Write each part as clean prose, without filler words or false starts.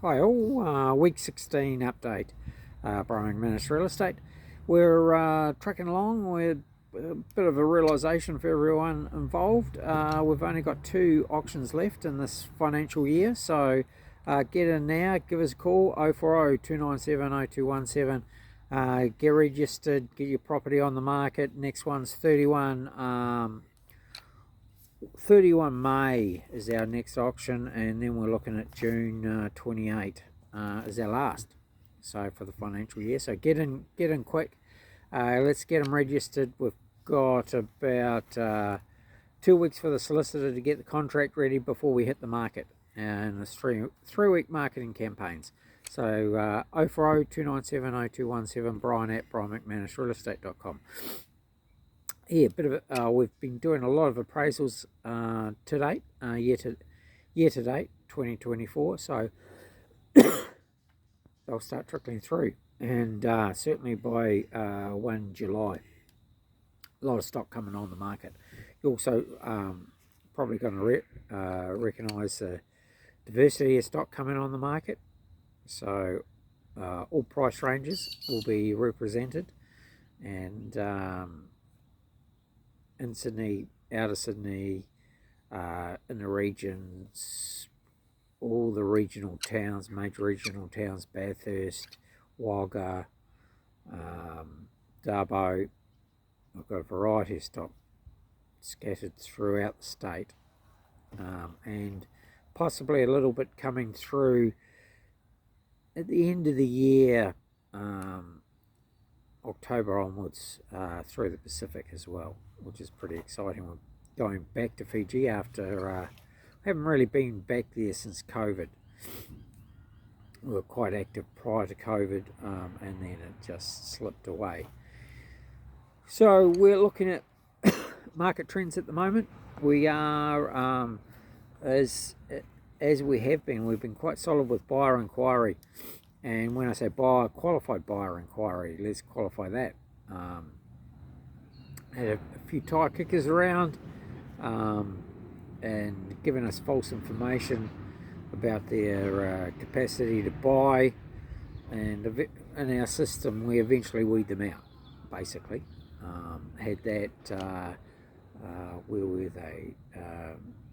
Hi all, week 16 update, Brian McManus Real Estate. We're trucking along with a bit of a realisation for everyone involved. We've only got 2 auctions left in this financial year, so get in now, give us a call, 040 297 0217. Get registered, get your property on the market. Next one's 31 May is our next auction, and then we're looking at June 28 is our last, so for the financial year. So get in quick. Let's get them registered. We've got about 2 weeks for the solicitor to get the contract ready before we hit the market, and there's three-week marketing campaigns. So 040 297 0217, Brian at brianmcmanusrealestate.com. Yeah, we've been doing a lot of appraisals to date, year to date, 2024. So they'll start trickling through, and certainly by 1 July, a lot of stock coming on the market. You're also probably going to recognise the diversity of stock coming on the market. So all price ranges will be represented, and in Sydney, out of Sydney, in the regions, all the regional towns, major regional towns, Bathurst, Wagga, Darbo. I've got a variety of stock scattered throughout the state, and possibly a little bit coming through at the end of the year, October onwards, through the Pacific as well, which is pretty exciting. We're going back to Fiji after haven't really been back there since COVID. We were quite active prior to COVID, and then it just slipped away. So we're looking at market trends at the moment. We are, as we have been, we've been quite solid with buyer inquiry. And when I say buyer, qualified buyer inquiry, let's qualify that. Had a few tire kickers around, and giving us false information about their capacity to buy, and in our system we eventually weed them out, basically. Had that we were with a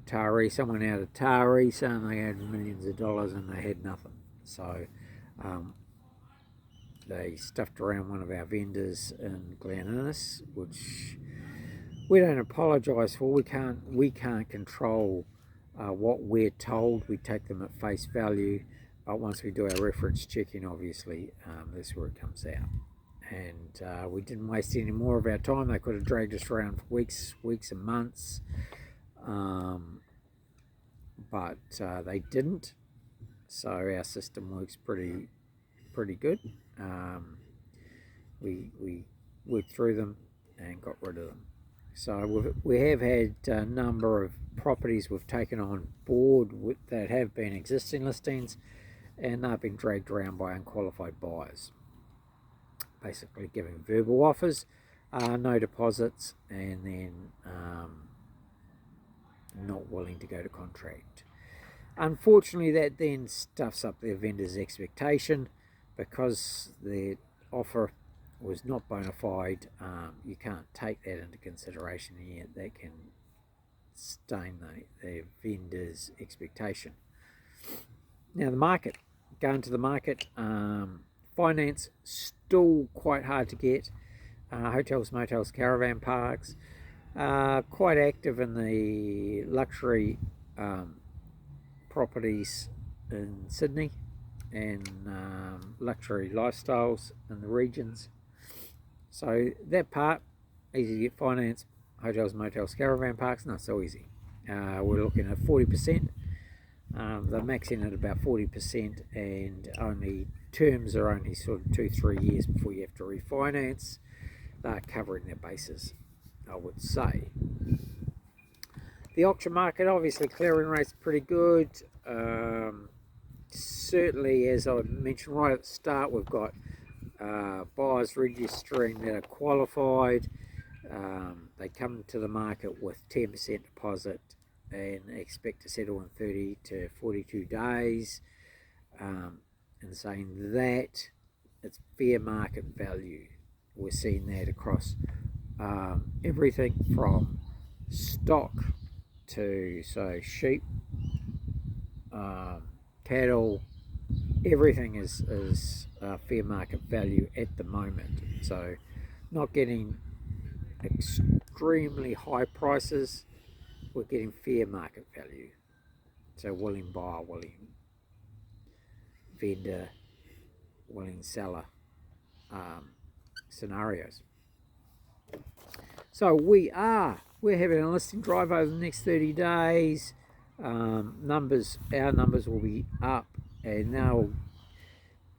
Taree, someone out of Taree saying they had millions of dollars and they had nothing. So they stuffed around one of our vendors in Glen Innes, which we don't apologise for. We can't control what we're told. We take them at face value, but once we do our reference checking, obviously that's where it comes out. And we didn't waste any more of our time. They could have dragged us around for weeks and months, but they didn't. So our system works pretty good. We worked through them and got rid of them. So we have had a number of properties we've taken on board that have been existing listings, and they've been dragged around by unqualified buyers, basically giving verbal offers, no deposits, and then not willing to go to contract. Unfortunately, that then stuffs up their vendor's expectation, because their offer was not bona fide. You can't take that into consideration here. That can stain their vendor's expectation. Now the market, going to the market, finance still quite hard to get. Hotels, motels, caravan parks, quite active in the luxury properties in Sydney, and luxury lifestyles in the regions. So that part, easy to get finance. Hotels, motels, caravan parks, not so easy. We're looking at 40%. They're maxing at about 40%, and only terms are only sort of 2-3 years before you have to refinance. They're covering their bases, I would say. The auction market, obviously clearing rate's pretty good. Certainly, as I mentioned right at the start, we've got buyers registering that are qualified. They come to the market with 10% deposit and expect to settle in 30 to 42 days. and saying that it's fair market value. We're seeing that across everything from stock to sheep, cattle. Everything is fair market value at the moment. So not getting extremely high prices, we're getting fair market value. So willing buyer, willing vendor, willing seller scenarios. So we're having a listing drive over the next 30 days. Our numbers will be up, and now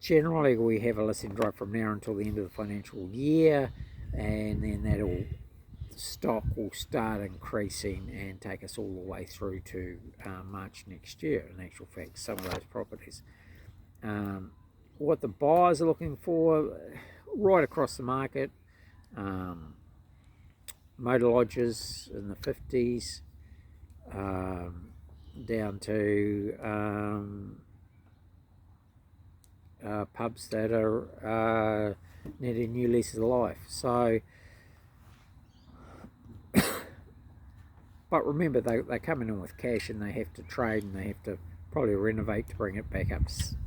generally we have a listing drive from now until the end of the financial year, and then stock will start increasing and take us all the way through to March next year. In actual fact, some of those properties. What the buyers are looking for right across the market, motor lodges in the 50s, down to pubs that are needing new leases of life. So, but remember, they're coming in with cash, and they have to trade, and they have to probably renovate to bring it back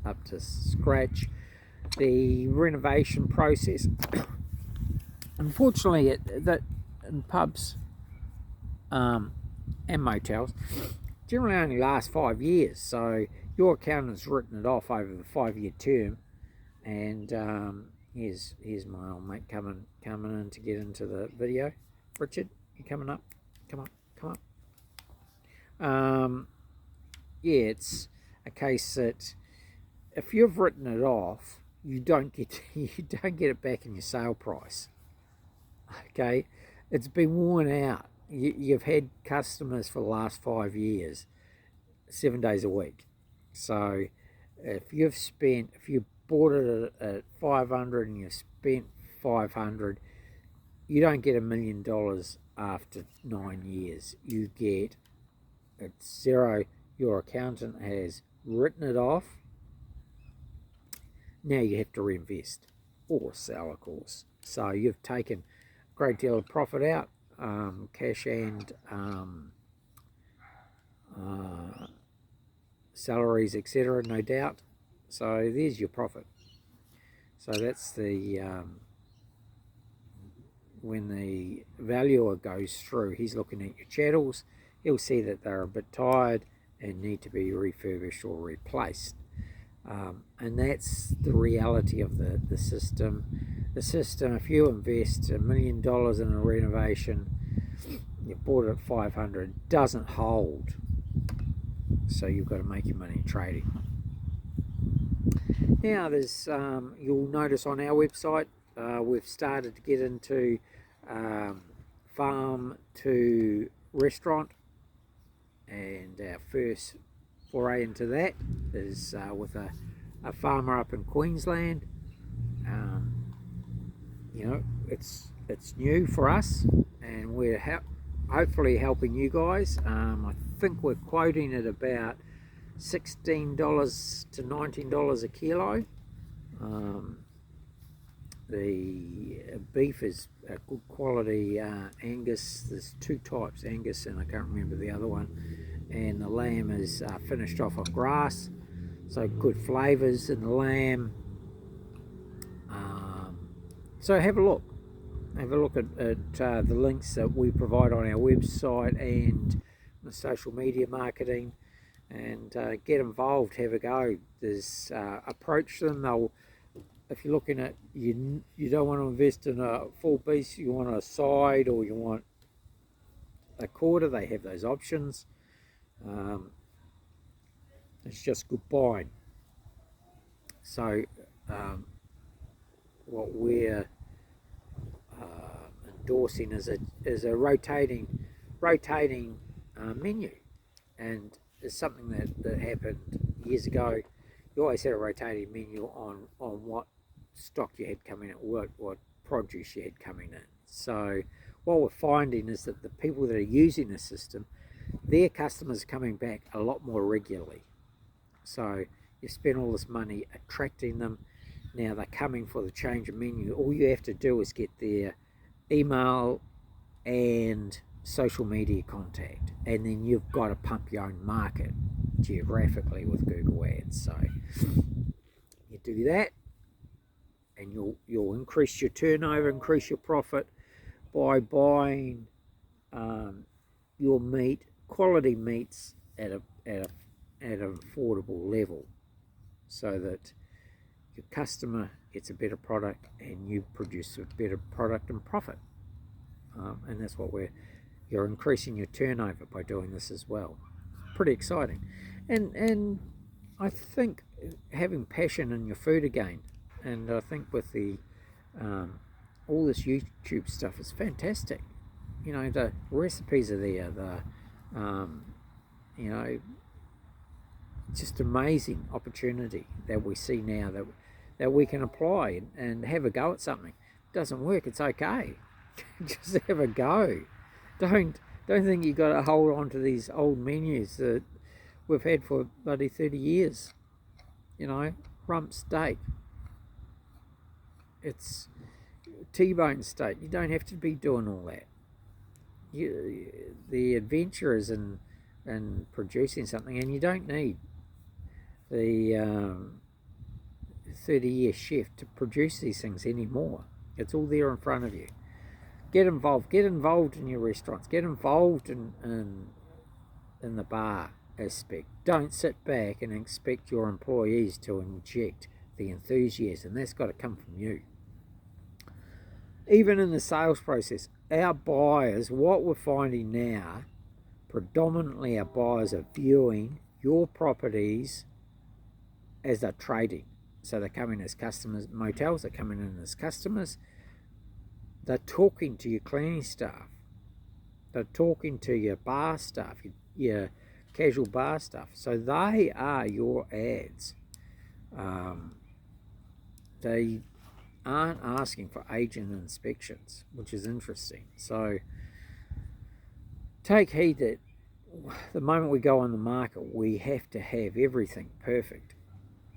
up to scratch. The renovation process, unfortunately, that in pubs and motels generally only lasts 5 years. So your accountant's written it off over the 5-year term, and here's my old mate coming in to get into the video. Richard, you coming up? Come on. Yeah, it's a case that if you've written it off, you don't get it back in your sale price. Okay, it's been worn out. You've had customers for the last 5 years, 7 days a week. So if you bought it at 500 and you spent 500, you don't get $1 million after 9 years. You get it's zero. Your accountant has written it off. Now you have to reinvest or sell, of course. So you've taken a great deal of profit out, cash and salaries, etc., no doubt. So there's your profit. So that's the when the valuer goes through, he's looking at your chattels. He'll see that they're a bit tired and need to be refurbished or replaced. And that's the reality of the system. The system, if you invest $1 million in a renovation, you bought it at 500, doesn't hold. So you've got to make your money trading. Now there's, you'll notice on our website, we've started to get into farm to restaurant, and our first foray into that is with a farmer up in Queensland. You know, it's new for us, and we're hopefully helping you guys. I think we're quoting at about $16 to $19 a kilo. The beef is a good quality Angus. There's two types, Angus and I can't remember the other one. And the lamb is finished off on grass, so good flavours in the lamb. So have a look at the links that we provide on our website and the social media marketing, and get involved, have a go. There's approach them. If you're looking at, you don't want to invest in a full piece, you want a side or you want a quarter, they have those options. It's just good buying. So what we're endorsing is a rotating menu, and it's something that happened years ago. You always had a rotating menu on what stock you had coming in, what produce you had coming in. So what we're finding is that the people that are using the system, their customers are coming back a lot more regularly. So You spend all this money attracting them. Now they're coming for the change of menu. All you have to do is get their email and social media contact, and then you've got to pump your own market geographically with Google Ads. So you do that, and you'll increase your turnover, increase your profit by buying your meat, quality meats at an affordable level, so that your customer gets a better product and you produce a better product and profit. And that's what you're increasing your turnover by doing this as well. Pretty exciting. And I think having passion in your food again, and I think with the all this YouTube stuff is fantastic. You know, the recipes are there, you know, just amazing opportunity that we see now that we can apply and have a go at something. It doesn't work, it's okay. Just have a go. Don't think you got to hold on to these old menus that we've had for bloody 30 years. You know, rump steak. It's T-bone steak. You don't have to be doing all that. The adventure is in producing something, and you don't need the 30-year chef to produce these things anymore. It's all there in front of you. Get involved in your restaurants, get involved in the bar aspect. Don't sit back and expect your employees to inject the enthusiasm. That's got to come from you. Even in the sales process, our buyers, what we're finding now, predominantly our buyers are viewing your properties as they're trading. So they're coming as customers, motels, they're coming in as customers. They're talking to your cleaning staff. They're talking to your bar staff, your casual bar staff. So they are your ads. They aren't asking for agent inspections, which is interesting. So take heed that the moment we go on the market, we have to have everything perfect,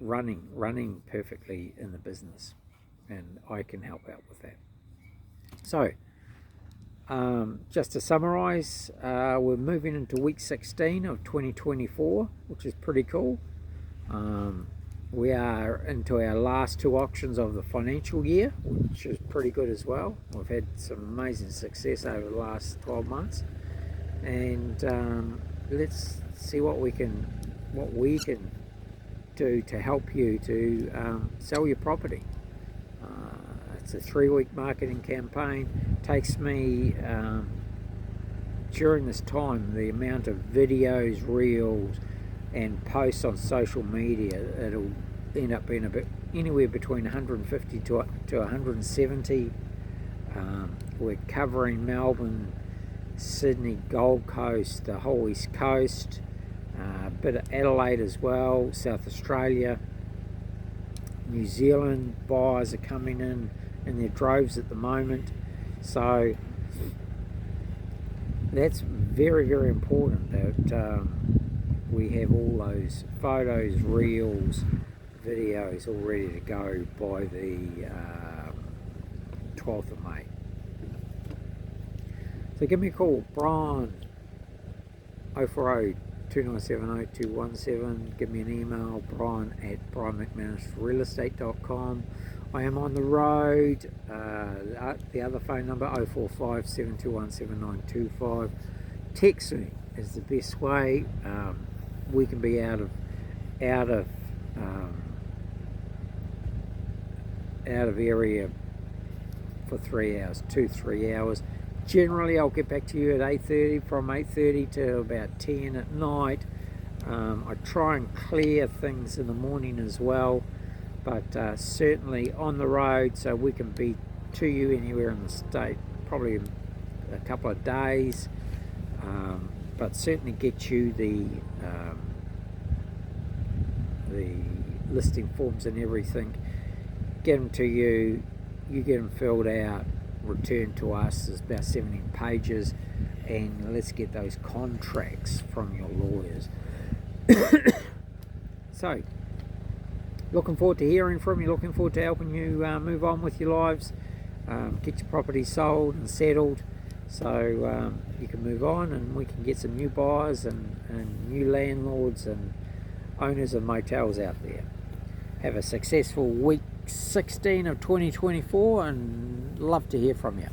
running perfectly in the business. And I can help out with that. So, just to summarise, we're moving into week 16 of 2024, which is pretty cool. We are into our last two auctions of the financial year, which is pretty good as well. We've had some amazing success over the last 12 months, and let's see what we can do to help you to sell your property. It's a 3-week marketing campaign. Takes me, during this time, the amount of videos, reels, and posts on social media, it'll end up being anywhere between 150 to 170. We're covering Melbourne, Sydney, Gold Coast, the whole East Coast, a bit of Adelaide as well, South Australia, New Zealand. Buyers are coming in their droves at the moment. So that's very, very important that we have all those photos, reels, videos all ready to go by the 12th of May. So give me a call, Brian, 040 297 0217. Give me an email, brian@brianmcmanusrealestate.com. I am on the road. The other phone number, 045 721 7925. Text me is the best way. We can be out of area for 3 hours, 2-3 hours. Generally, I'll get back to you at 8:30, from 8:30 to about 10 at night. I try and clear things in the morning as well, but certainly on the road, so we can be to you anywhere in the state, probably a couple of days, but certainly get you the listing forms and everything, get them to you, you get them filled out, returned to us. There's about 17 pages, and let's get those contracts from your lawyers. So looking forward to hearing from you, looking forward to helping you move on with your lives, get your property sold and settled, so you can move on and we can get some new buyers and new landlords and owners of motels out there. Have a successful week 16 of 2024 and love to hear from you.